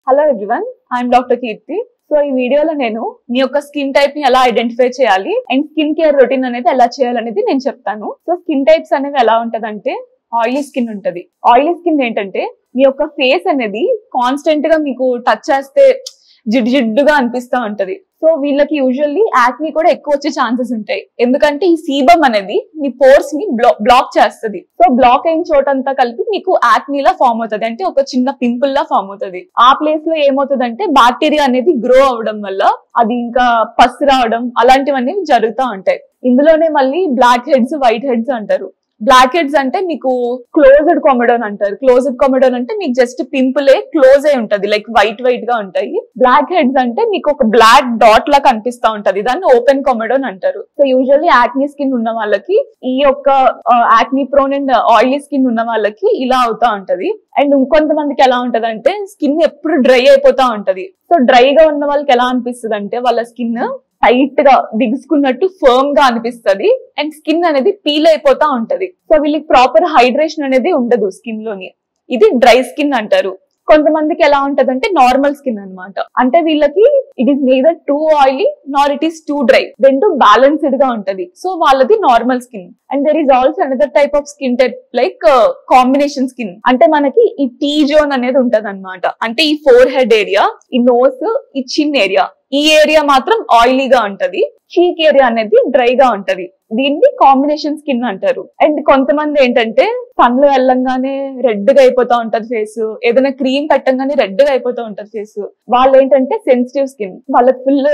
Hello everyone, I'm doctor Keerthi. So ఈ వీడియోలో నేను మీ యొక్క స్కిన్ టైప్ ని ఎలా ఐడెంటిఫై చేయాలి అండ్ స్కిన్ కేర్ రొటీన్ అనేది ఎలా చేయాలనేది నేను చెప్తాను. సో స్కిన్ టైప్స్ అనేవి ఎలా ఉంటదంటే ఆయిలీ స్కిన్ ఉంటది. ఆయిలీ స్కిన్ ఏంటంటే మీ యొక్క ఫేస్ అనేది కాన్స్టెంట్ గా మీకు టచ్ చేస్తే జిడ్డుగా అనిపిస్తా ఉంటది. సో వీళ్ళకి యూజువల్లీ యాక్ని కూడా ఎక్కువ వచ్చే ఛాన్సెస్ ఉంటాయి. ఎందుకంటే ఈ సీబమ్ అనేది మీ పోర్స్ ని బ్లాక్ చేస్తుంది. సో బ్లాక్ అయిన చోటంతా కలిపి మీకు యాక్ని లా ఫామ్ అవుతుంది, అంటే ఒక చిన్న పింపుల్ లా ఫామ్ అవుతుంది. ఆ ప్లేస్ లో ఏమవుతుంది అంటే బ్యాక్టీరియా అనేది గ్రో అవడం వల్ల అది ఇంకా పసు రావడం అలాంటివన్నీ జరుగుతూ ఉంటాయి. ఇందులోనే మళ్ళీ బ్లాక్ హెడ్స్, వైట్ హెడ్స్ అంటారు. బ్లాక్ హెడ్స్ అంటే మీకు క్లోజ్డ్ కొమెడోన్ అంటారు. క్లోజ్డ్ కొమెడోన్ అంటే మీకు జస్ట్ పింపులే క్లోజ్ అయి ఉంటది, లైక్ వైట్గా ఉంటాయి. బ్లాక్ హెడ్స్ అంటే మీకు ఒక బ్లాక్ డాట్ లా కనిపిస్తా ఉంటది, దాన్ని ఓపెన్ కొమెడోన్ అంటారు. సో యూజువల్లీ యాక్నీ స్కిన్ ఉన్న వాళ్ళకి, ఈ యొక్క acne prone and oily skin ఉన్న వాళ్ళకి ఇలా అవుతా ఉంటది. అండ్ ఇంకొంతమందికి ఎలా ఉంటది అంటే స్కిన్ ఎప్పుడు డ్రై అయిపోతా ఉంటది. సో డ్రైగా ఉన్న వాళ్ళకి ఎలా అనిపిస్తుంది అంటే వాళ్ళ స్కిన్ టైట్ గా బిగుసుకున్నట్టు ఫర్మ్ గా అనిపిస్తుంది అండ్ స్కిన్ అనేది పీల్ అయిపోతా ఉంటది. సో వీళ్ళకి ప్రాపర్ హైడ్రేషన్ అనేది ఉండదు స్కిన్ లోని. ఇది డ్రై స్కిన్ అంటారు. కొంతమందికి ఎలా ఉంటదంటే నార్మల్ స్కిన్ అన్నమాట. అంటే వీళ్ళకి it is neither two oily Nar it is two dry, రెండు బ్యాలెన్స్డ్ గా ఉంటది. సో వాళ్ళది normal skin. And there is also another type of skin type like combination skin. అంటే మనకి ఈ టీ జోన్ అనేది ఉంటది అనమాట. అంటే ఈ ఫోర్ హెడ్ ఏరియా, ఈ నోస్, ఈ చిన్ ఏరియా, ఈ ఏరియా మాత్రం ఆయిలీగా ఉంటది. చీక్ ఏరియా అనేది డ్రైగా ఉంటది. దీన్ని కాంబినేషన్ స్కిన్ అంటారు. అండ్ కొంతమంది ఏంటంటే సన్ లో వెళ్ళంగానే రెడ్ గా అయిపోతా ఉంటది ఫేస్, ఏదైనా క్రీమ్ పెట్టంగానే రెడ్ గా అయిపోతా ఉంటది ఫేస్. వాళ్ళు ఏంటంటే సెన్సిటివ్ స్కిన్, వాళ్ళకి ఫుల్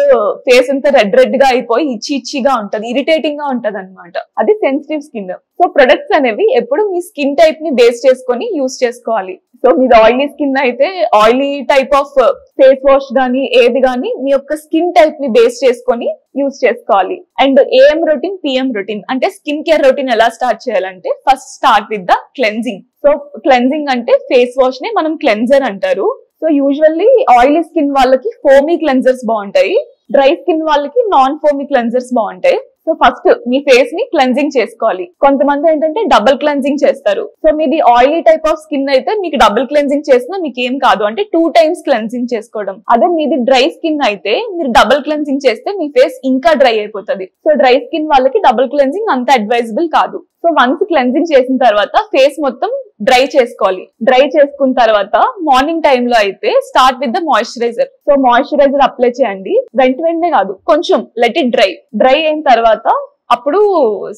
ఫేస్ అంతా రెడ్ గా అయిపోయి ఇచ్చిగా ఉంటది, ఇరిటేటింగ్ గా ఉంటది అనమాట. అది సెన్సిటివ్ స్కిన్. సో ప్రొడక్ట్స్ అనేవి ఎప్పుడు మీ స్కిన్ టైప్ ని బేస్ చేసుకొని యూస్ చేసుకోవాలి. సో మీది ఆయిలీ స్కిన్ అయితే oily type of face wash గానీ ఏది గానీ మీ యొక్క స్కిన్ టైప్ ని బేస్ చేసుకొని యూస్ చేసుకోవాలి. And AM routine, PM routine అంటే స్కిన్ కేర్ రొటీన్ ఎలా స్టార్ట్ చేయాలంటే first start with the cleansing. So cleansing అంటే ఫేస్ వాష్ నే మనం క్లెన్జర్ అంటారు. సో యూజువల్లీ ఆయిలీ స్కిన్ వాళ్ళకి ఫోమీ క్లెన్జర్స్ బాగుంటాయి, డ్రై స్కిన్ వాళ్ళకి నాన్ ఫోమీ క్లెన్జర్స్ బాగుంటాయి. సో ఫస్ట్ మీ ఫేస్ ని క్లెన్జింగ్ చేసుకోవాలి. కొంతమంది ఏంటంటే డబుల్ క్లెన్జింగ్ చేస్తారు. సో మీది ఆయిలీ టైప్ ఆఫ్ స్కిన్ అయితే మీకు డబుల్ క్లెన్జింగ్ చేసినా మీకు ఏం కాదు, అంటే 2 times క్లెన్జింగ్ చేసుకోవడం. అదే మీది డ్రై స్కిన్ అయితే మీరు డబుల్ క్లెన్జింగ్ చేస్తే మీ ఫేస్ ఇంకా డ్రై అయిపోతుంది. సో డ్రై స్కిన్ వాళ్ళకి డబుల్ క్లెన్జింగ్ అంత అడ్వైజబుల్ కాదు. సో వన్స్ క్లెన్జింగ్ చేసిన తర్వాత ఫేస్ మొత్తం డ్రై చేసుకోవాలి. డ్రై చేసుకున్న తర్వాత మార్నింగ్ టైమ్ లో అయితే start with the moisturiser. So moisturiser apply చేయండి. వెంటనే కాదు, కొంచెం లెట్ ఇట్ డ్రై. డ్రై అయిన తర్వాత అప్పుడు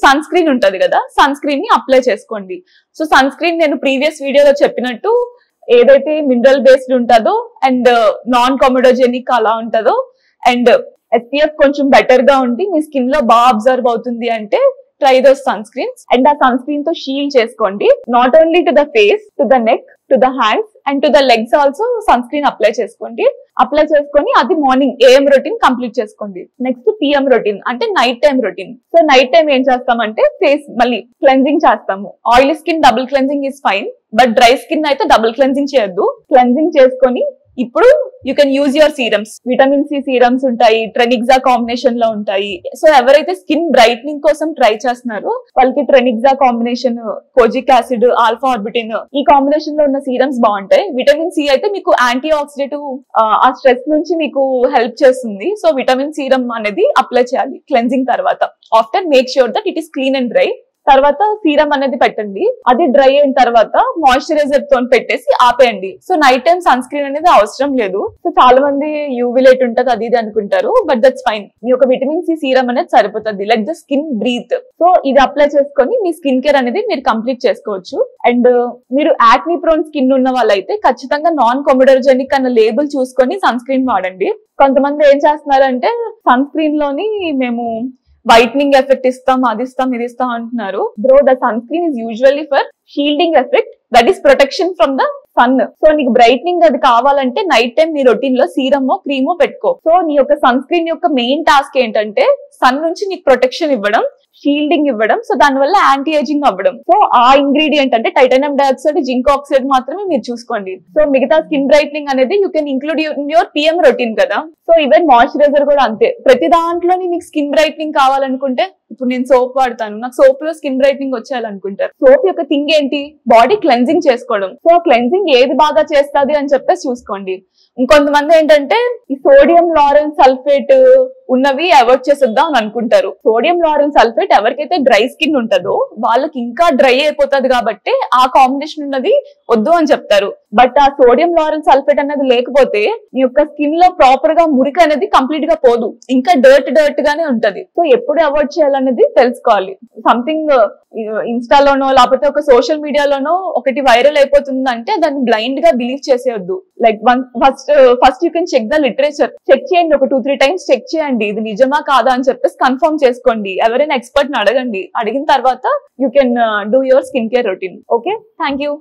సన్ స్క్రీన్ ఉంటది కదా, సన్ స్క్రీన్ ని అప్లై చేసుకోండి. సో సన్ స్క్రీన్ నేను ప్రీవియస్ వీడియోలో చెప్పినట్టు ఏదైతే మినరల్ బేస్డ్ ఉంటుందో అండ్ నాన్ కామెడోజెనిక్ అలా ఉంటుందో అండ్ SPF కొంచెం బెటర్ గా ఉండి మీ స్కిన్ లో బాగా అబ్జర్వ్ అవుతుంది అంటే try those sunscreens. And ఆ సన్ స్క్రీన్ తో షీల్డ్ చేసుకోండి. Not only to the face, to the neck, to the hands and to the legs also sunscreen apply చేసుకోండి. అప్లై చేసుకొని అది మార్నింగ్ ఏఎం రొటీన్ కంప్లీట్ చేసుకోండి. Next PM routine అంటే night time routine. So night time ఏం చేస్తామంటే face మళ్ళీ cleansing చేస్తాము. Oily skin double cleansing is fine, but dry skin అయితే డబుల్ క్లెన్జింగ్ చేయొద్దు. క్లెన్జింగ్ చేసుకొని ఇప్పుడు you can use your serums. Vitamin C serums ఉంటాయి, ట్రెనిక్సా కాంబినేషన్ లో ఉంటాయి. సో ఎవరైతే స్కిన్ బ్రైట్నింగ్ కోసం ట్రై చేస్తున్నారో వాళ్ళకి ట్రెనిక్సా combination, kojic acid, alpha arbutin ఈ కాంబినేషన్ లో ఉన్న సీరమ్స్ బాగుంటాయి. విటమిన్ సి అయితే మీకు యాంటీ ఆక్సిడేటివ్, ఆ స్ట్రెస్ నుంచి మీకు హెల్ప్ చేస్తుంది. సో విటమిన్ సీరమ్ అనేది అప్లై చేయాలి క్లెన్జింగ్ తర్వాత. After make sure that it is clean and dry. తర్వాత సీరం అనేది పెట్టండి. అది డ్రై అయిన తర్వాత మాయిశ్చరైజర్ తో పెట్టేసి ఆపేయండి. So night time sunscreen అనేది అవసరం లేదు. సో చాలా మంది యూవీ లైట్ ఉంటది అది ఇది అనుకుంటారు, బట్ దట్స్ ఫైన్. మీ యొక్క విటమిన్ సి సీరం అనేది సరిపోతుంది. Let the skin breathe. So ఇది అప్లై చేసుకొని మీ స్కిన్ కేర్ అనేది మీరు కంప్లీట్ చేసుకోవచ్చు. అండ్ మీరు యాక్నీ ప్రోన్ స్కిన్ ఉన్న వాళ్ళైతే ఖచ్చితంగా నాన్ కామెడోజెనిక్ అన్న లేబుల్ చూసుకొని సన్ స్క్రీన్ వాడండి. కొంతమంది ఏం చేస్తున్నారంటే సన్ స్క్రీన్ లోని మేము వైట్నింగ్ ఎఫెక్ట్ ఇస్తాం, అది ఇస్తాం, ఇది ఇస్తాం అంటున్నారు. Bro, the sunscreen is usually for shielding effect, that is protection from the sun. So నీకు బ్రైట్నింగ్ అది కావాలంటే నైట్ టైం నీ రొటీన్ లో సీరమో క్రీమో పెట్టుకో. సో నీ యొక్క సన్ స్క్రీన్ యొక్క మెయిన్ టాస్క్ ఏంటంటే సన్ నుంచి నీకు ప్రొటెక్షన్ ఇవ్వడం, షీల్డింగ్ ఇవ్వడం. సో దానివల్ల యాంటీ ఏజింగ్ అవ్వడం. సో ఆ ఇంగ్రీడియంట్ అంటే టైటానియం డైఆక్సైడ్, జింక్ ఆక్సైడ్ మాత్రమే మీరు చూసుకోండి. సో మిగతా స్కిన్ బ్రైట్నింగ్ అనేది you can include in your PM routine కదా. సో ఈవెన్ మాయిశ్చరైజర్ కూడా అంతే. ప్రతి దాంట్లోని మీకు స్కిన్ బ్రైట్నింగ్ కావాలనుకుంటే ఇప్పుడు నేను సోప్ వాడతాను, నాకు సోప్ లో స్కిన్ బ్రైట్నింగ్ వచ్చేయాలనుకుంటారు. సోప్ యొక్క థింగ్ ఏంటి, బాడీ క్లెన్జింగ్ చేసుకోవడం. సో క్లెన్జింగ్ ఏది బాగా చేస్తుంది అని చెప్పేసి చూసుకోండి. ఇంకొంతమంది ఏంటంటే ఈ సోడియం లారెల్ సల్ఫేట్ ఉన్నవి అవాయిడ్ చేసేద్దాం అని అనుకుంటారు. సోడియం లారెల్ సల్ఫేట్ ఎవరికైతే డ్రై స్కిన్ ఉంటుందో వాళ్ళకి ఇంకా డ్రై అయిపోతుంది కాబట్టి ఆ కాంబినేషన్ ఉన్నది వద్దు అని చెప్తారు. బట్ ఆ సోడియం లారెల్ సల్ఫేట్ అనేది లేకపోతే మీ యొక్క స్కిన్ లో ప్రాపర్ గా మురికి అనేది కంప్లీట్ గా పోదు, ఇంకా డర్ట్ గానే ఉంటది. సో ఎప్పుడు అవాయిడ్ చేయాలనేది తెలుసుకోవాలి. సంథింగ్ ఇన్స్టాలోనో లేకపోతే ఒక సోషల్ మీడియాలోనో ఒకటి వైరల్ అయిపోతుందంటే దాన్ని బ్లైండ్ గా బిలీవ్ చేసేయొద్దు. Like first you can check the literature. Check చేయండి, ఒక 2-3 టైమ్స్ చెక్ చేయండి, ఇది నిజమా కాదా అని చెప్పేసి కన్ఫర్మ్ చేసుకోండి. ఎవరైనా ఎక్స్పర్ట్ ని అడగండి. అడిగిన తర్వాత you can do your skin care routine. Okay, thank you.